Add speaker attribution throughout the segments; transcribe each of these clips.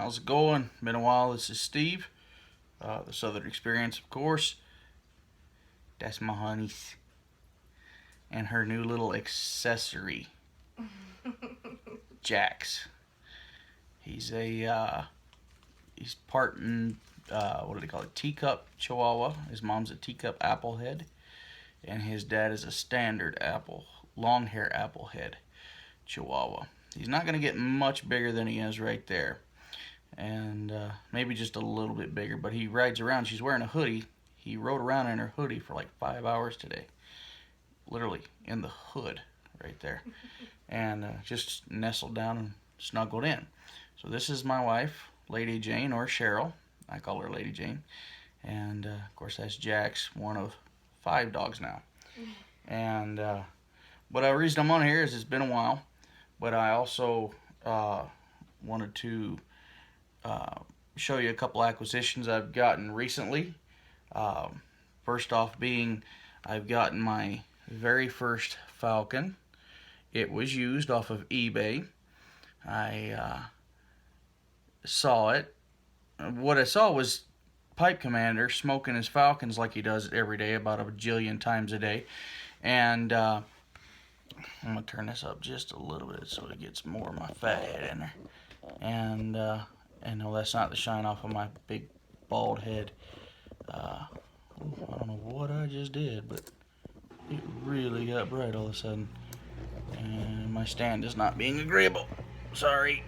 Speaker 1: How's it going? Been a while. This is Steve, the Southern Experience, of course. That's my honey and her new little accessory, Jax. He's he's part what do they call it? Teacup Chihuahua. His mom's a teacup Applehead, and his dad is a standard long hair Applehead Chihuahua. He's not gonna get much bigger than he is right there, and maybe just a little bit bigger. But he rides around. She's wearing a hoodie. He rode around in her hoodie for like 5 hours today, literally in the hood right there, and just nestled down and snuggled in. So this is my wife, Lady Jane, or Cheryl. I call her Lady Jane, and of course that's Jax, one of 5 dogs now. And but the reason I'm on here is it's been a while, but I also wanted to show you a couple acquisitions I've gotten recently. First off being, I've gotten my very first Falcon. It was used off of eBay. I saw it. What I saw was Pipe Commander smoking his Falcons like he does every day, about a bajillion times a day. And I'm going to turn this up just a little bit so it gets more of my fat head in there. And no, that's not the shine off of my big bald head. I don't know what I just did, but it really got bright all of a sudden. And my stand is not being agreeable. Sorry.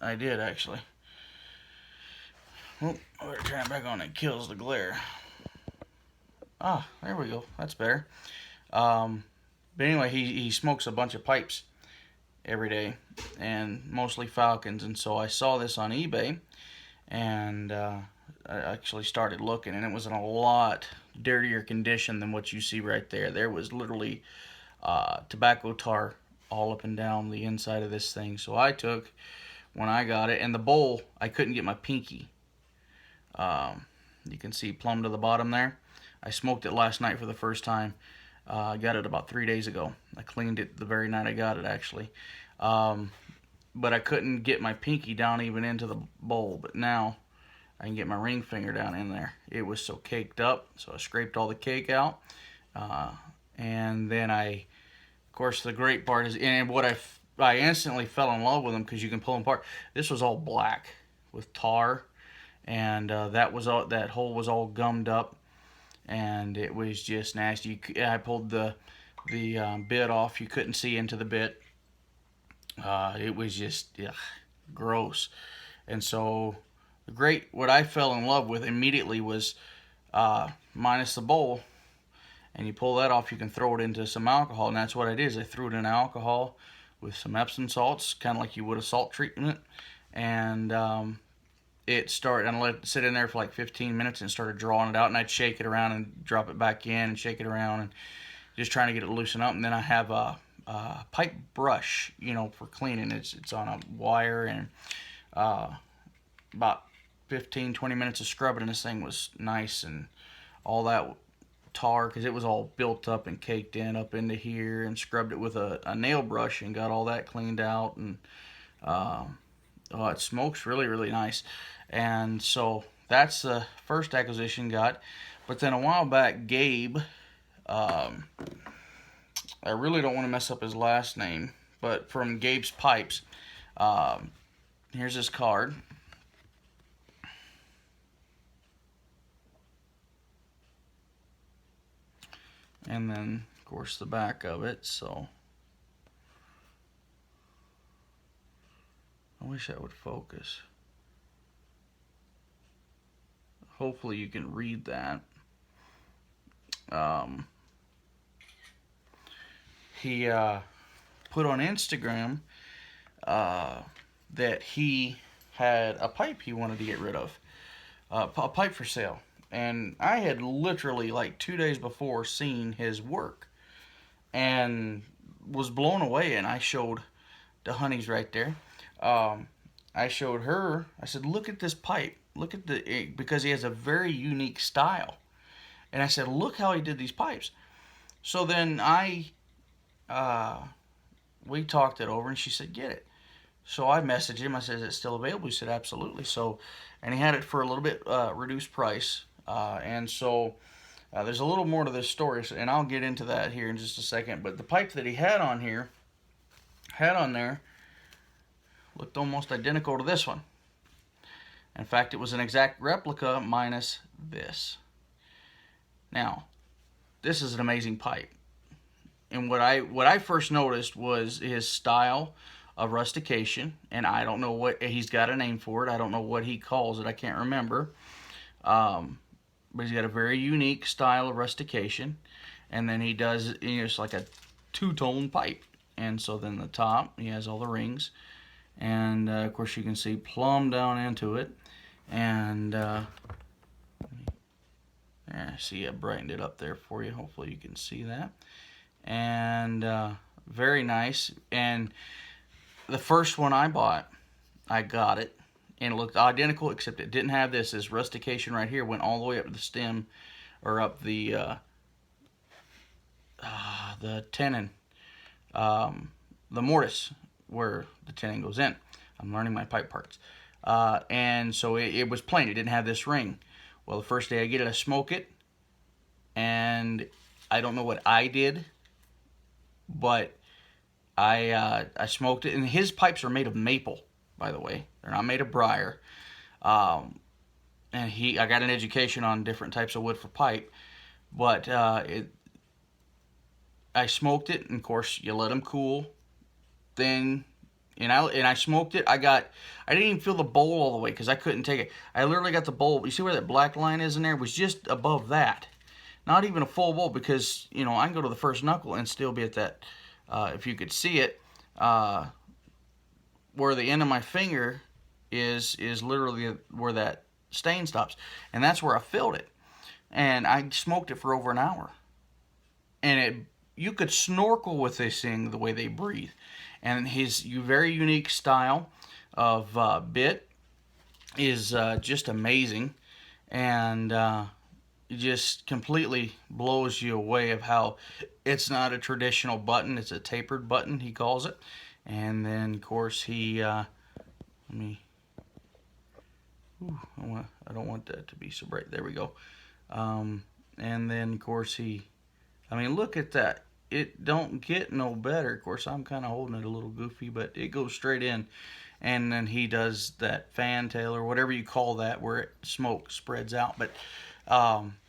Speaker 1: I did, actually. Oh, I better turn it back on. It kills the glare. Ah, there we go. That's better. But anyway, he smokes a bunch of pipes every day, and mostly Falcons. And so I saw this on eBay, and I actually started looking, and it was in a lot dirtier condition than what you see right there. There was literally tobacco tar all up and down the inside of this thing. So I took, when I got it, and the bowl, I couldn't get my pinky. You can see plumb to the bottom there. I smoked it last night for the first time. I got it about 3 days ago. I cleaned it the very night I got it, actually. But I couldn't get my pinky down even into the bowl. But now I can get my ring finger down in there. It was so caked up, so I scraped all the cake out. And then of course, the great part is, and what I instantly fell in love with them because you can pull them apart. This was all black with tar, and that hole was all gummed up, and it was just nasty. I pulled the bit off. You couldn't see into the bit. It was just gross. And so what I fell in love with immediately was minus the bowl. And you pull that off, you can throw it into some alcohol, and that's what I did. Is I threw it in alcohol with some Epsom salts, kind of like you would a salt treatment, and it started. And I let it sit in there for like 15 minutes, and started drawing it out. And I'd shake it around and drop it back in, and shake it around, and just trying to get it to loosen up. And then I have a pipe brush, for cleaning. It's on a wire, and about 15-20 minutes of scrubbing, and this thing was nice, and all that tar, because it was all built up and caked in up into here, and scrubbed it with a nail brush and got all that cleaned out. And it smokes really, really nice. And so that's the first acquisition got. But then a while back, Gabe, I really don't want to mess up his last name, but from Gabe's Pipes, here's his card. And then, of course, the back of it. So I wish that would focus. Hopefully you can read that. He put on Instagram that he had a pipe he wanted to get rid of. A pipe for sale. And I had literally, like 2 days before, seen his work and was blown away. And I showed the honeys right there. I showed her. I said, "Look at this pipe. Look at because he has a very unique style." And I said, "Look how he did these pipes." So then I we talked it over, and she said, get it. So I messaged him. I said, is it still available? He said, absolutely. So, and he had it for a little bit reduced price. And so there's a little more to this story, and I'll get into that here in just a second. But the pipe that he had on there, looked almost identical to this one. In fact, it was an exact replica minus this. Now, this is an amazing pipe. And what I first noticed was his style of rustication, and I don't know what he's got a name for it. I don't know what he calls it. I can't remember. But he's got a very unique style of rustication, and then he does, it's like a two-tone pipe. And so then the top, he has all the rings, and of course you can see plumb down into it. And see, I brightened it up there for you. Hopefully you can see that. And very nice. And the first one I bought, I got it, and it looked identical, except it didn't have this. This rustication right here went all the way up to the stem, or up the tenon, the mortise, where the tenon goes in. I'm learning my pipe parts. And so it was plain. It didn't have this ring. Well, the first day I get it, I smoke it, and I don't know what I did, but I smoked it. And his pipes are made of maple, by the way. They're not made of briar. And I got an education on different types of wood for pipe, but I smoked it, and of course you let them cool. Then and I smoked it. I didn't even feel the bowl all the way because I couldn't take it. I literally got the bowl. You see where that black line is in there? It was just above that. Not even a full bowl, because I can go to the first knuckle and still be at that. If you could see it, where the end of my finger is literally where that stain stops, and that's where I filled it. And I smoked it for over an hour, and you could snorkel with this thing the way they breathe. And his very unique style of bit is just amazing, and it just completely blows you away of how it's not a traditional button. It's a tapered button, he calls it. And then, of course, he I don't want that to be so bright. There we go. And then, of course, look at that. It don't get no better. Of course, I'm kind of holding it a little goofy, but it goes straight in. And then he does that fantail, or whatever you call that, where smoke spreads out. But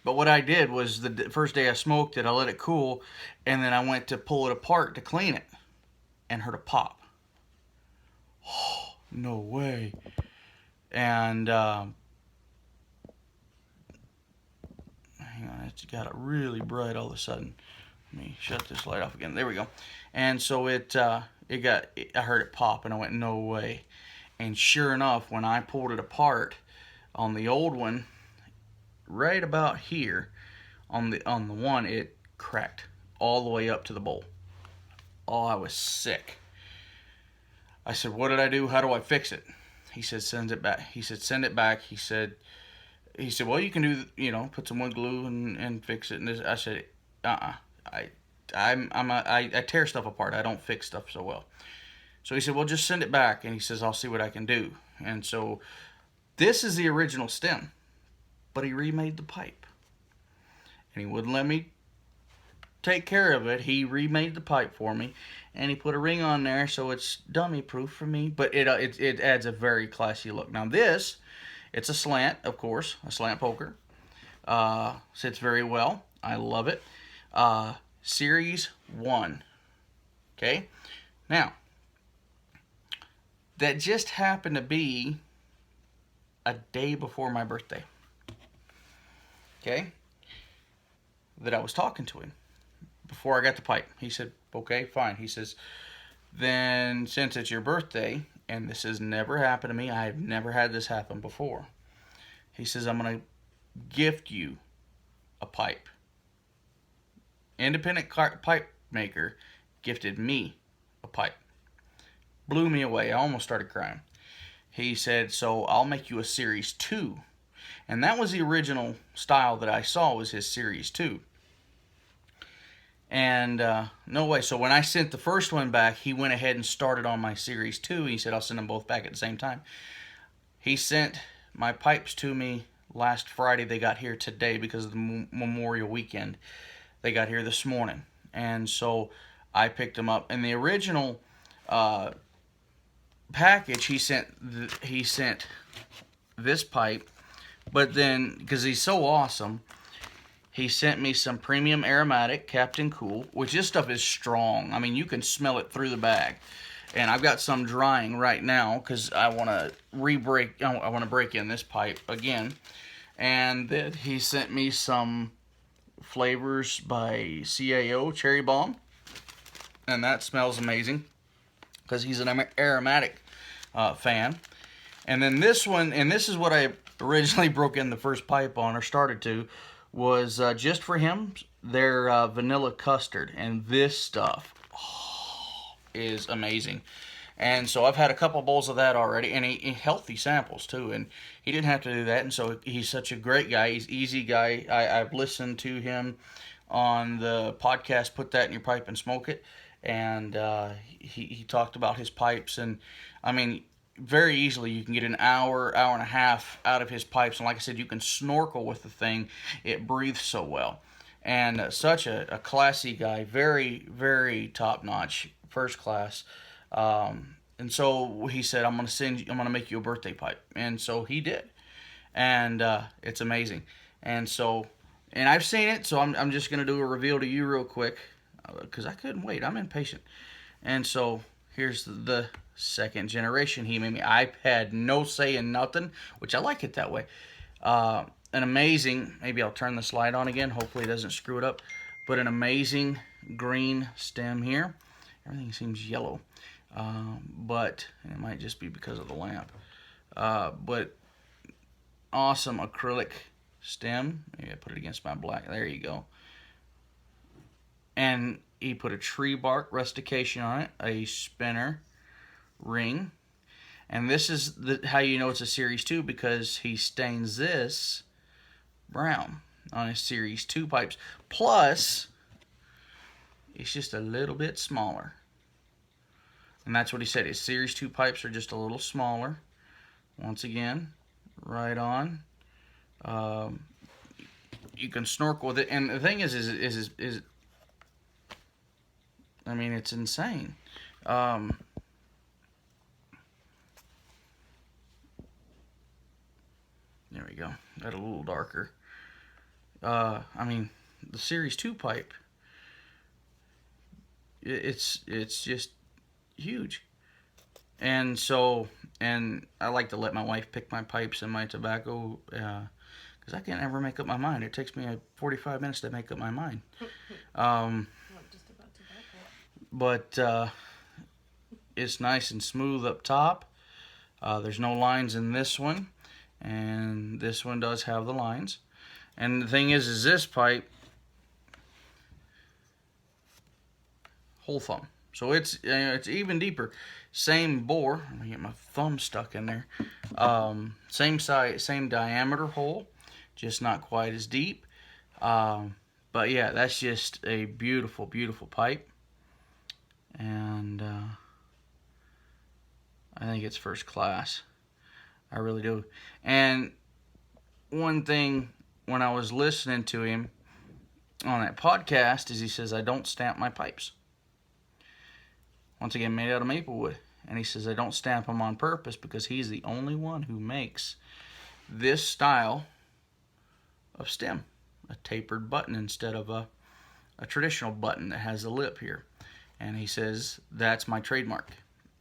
Speaker 1: what I did was, the first day I smoked it, I let it cool, and then I went to pull it apart to clean it, and heard a pop. Oh, no way. And hang on, it's got it really bright all of a sudden. Let me shut this light off again. There we go. And so I heard it pop, and I went, no way. And sure enough, when I pulled it apart on the old one, right about here on the one, it cracked all the way up to the bowl. Oh, I was sick. I said, what did I do? How do I fix it? He said, send it back. He said, send it back. He said, well, you can do, put some wood glue and fix it. And I said, I tear stuff apart. I don't fix stuff so well. So he said, well, just send it back. And he says, I'll see what I can do. And so this is the original stem, but he remade the pipe. And he wouldn't let me take care of it. He remade the pipe for me, and he put a ring on there, so it's dummy proof for me, but it adds a very classy look. Now this, it's a slant, of course, a slant poker. Sits very well. I love it. Series 1. Okay? Now, that just happened to be a day before my birthday. Okay? That I was talking to him before I got the pipe. He said, okay, fine. He says, then since it's your birthday, and this has never happened to me, I've never had this happen before. He says, I'm going to gift you a pipe. Independent pipe maker gifted me a pipe. Blew me away. I almost started crying. He said, so I'll make you a Series 2. And that was the original style that I saw, was his Series 2. And no way. So when I sent the first one back, he went ahead and started on my Series 2. He said, I'll send them both back at the same time. He sent my pipes to me last Friday. They got here today because of the Memorial Weekend. They got here this morning. And so I picked them up. And the original package, he sent this pipe. But then, because he's so awesome, he sent me some premium aromatic Captain Cool, which this stuff is strong. I mean, you can smell it through the bag. And I've got some drying right now because I want to I want to break in this pipe again. And then he sent me some flavors by CAO Cherry Bomb, and that smells amazing because he's an aromatic fan. And then this one, and this is what I originally broke in the first pipe on, or started to, was just for him, their vanilla custard. And this stuff is amazing. And so I've had a couple bowls of that already, and healthy samples too. And he didn't have to do that, and so he's such a great guy. He's easy guy. I've listened to him on the podcast, Put That in Your Pipe and Smoke It, and he talked about his pipes. And I mean, very easily you can get an hour and a half out of his pipes. And like I said, you can snorkel with the thing. It breathes so well. And such a classy guy, very, very top notch, first class. And so he said, I'm gonna make you a birthday pipe. And so he did. And it's amazing. And so, and I've seen it, so I'm just gonna do a reveal to you real quick, because I couldn't wait. I'm impatient. And so here's the second generation he made me. I had no say in nothing, which I like it that way. An amazing, maybe I'll turn this light on again, hopefully it doesn't screw it up, but an amazing green stem here. Everything seems yellow, but it might just be because of the lamp. But awesome acrylic stem. Maybe I put it against my black. There you go. And he put a tree bark rustication on it, a spinner ring. And this is how you know it's a Series 2, because he stains this brown on his Series 2 pipes. Plus, it's just a little bit smaller. And that's what he said. His Series 2 pipes are just a little smaller. Once again, right on. You can snorkel with it. And the thing is I mean, it's insane. There we go. Got a little darker. I mean, the Series 2 pipe, it's just huge. And so, and I like to let my wife pick my pipes and my tobacco, because I can't ever make up my mind. It takes me 45 minutes to make up my mind. But it's nice and smooth up top. There's no lines in this one, and this one does have the lines. And the thing is this pipe, whole thumb. So it's even deeper. Same bore. Let me get my thumb stuck in there. Same size, same diameter hole, just not quite as deep. But yeah, that's just a beautiful, beautiful pipe. And I think it's first class. I really do. And one thing, when I was listening to him on that podcast, is he says, I don't stamp my pipes. Once again, made out of maple wood. And he says, I don't stamp them on purpose because he's the only one who makes this style of stem. A tapered button instead of a traditional button that has a lip here. And he says, that's my trademark,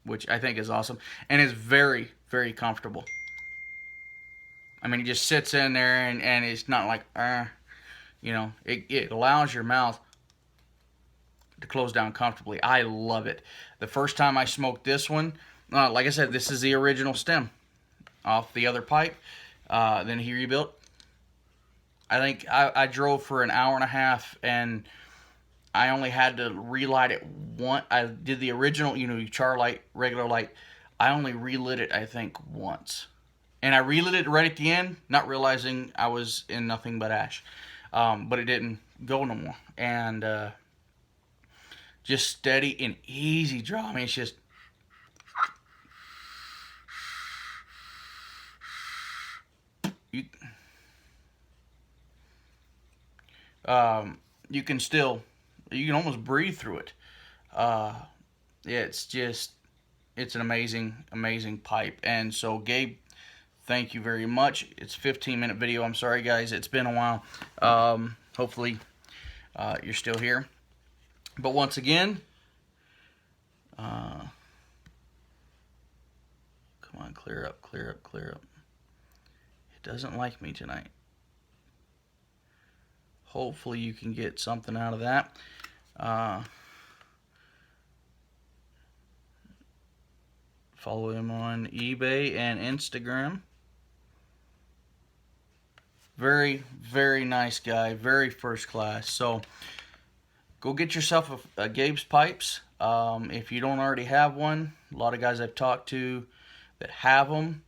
Speaker 1: which I think is awesome. And is very, very comfortable. I mean, it just sits in there, and it's not like, you know, it allows your mouth to close down comfortably. I love it. The first time I smoked this one, like I said, this is the original stem off the other pipe. Then he rebuilt. I think I drove for an hour and a half, and I only had to relight it once. I did the original, you know, char light, regular light. I only relit it, I think, once. And I relit it right at the end, not realizing I was in nothing but ash. But it didn't go no more. And just steady and easy draw. I mean, it's just you. You can still, you can almost breathe through it. Yeah, it's an amazing pipe. And so, Gabe, thank you very much. It's a 15-minute video. I'm sorry, guys. It's been a while. Hopefully, you're still here. But once again, come on, clear up. It doesn't like me tonight. Hopefully, you can get something out of that. Follow him on eBay and Instagram. Very nice guy. Very first class. So go get yourself a Gabe's Pipes. If you don't already have one, a lot of guys I've talked to that have them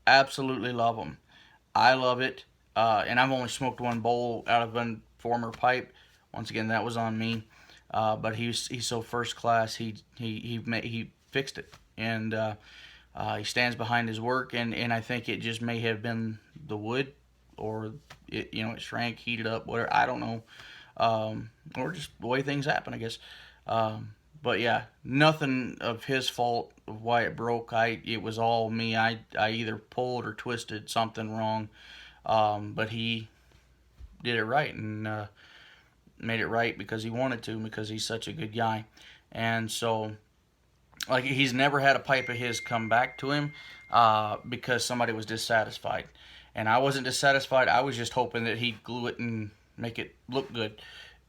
Speaker 1: absolutely love them. I love it. And I've only smoked one bowl out of a former pipe. Once again, that was on me. But he's so first class. He fixed it, and he stands behind his work. And I think it just may have been the wood, or it shrank, heated up, whatever. I don't know, or just the way things happen, I guess. But yeah, nothing of his fault of why it broke. It was all me. I either pulled or twisted something wrong. But he did it right, and made it right because he wanted to, because he's such a good guy. And so, like, he's never had a pipe of his come back to him because somebody was dissatisfied. And I wasn't dissatisfied. I was just hoping that he'd glue it and make it look good.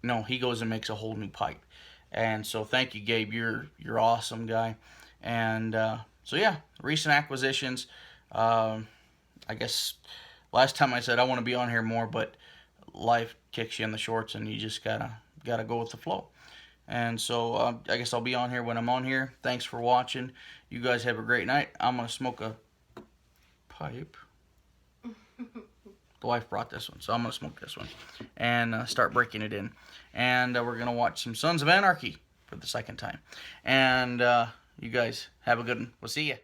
Speaker 1: No, he goes and makes a whole new pipe. And so thank you, Gabe. You're awesome guy. And so yeah, recent acquisitions. I guess last time I said I want to be on here more, but life kicks you in the shorts, and you just gotta go with the flow. And so I guess I'll be on here when I'm on here. Thanks for watching. You guys have a great night. I'm gonna smoke a pipe. The wife brought this one, so I'm gonna smoke this one and start breaking it in. And we're gonna watch some Sons of Anarchy for the second time. And you guys have a good one. We'll see ya.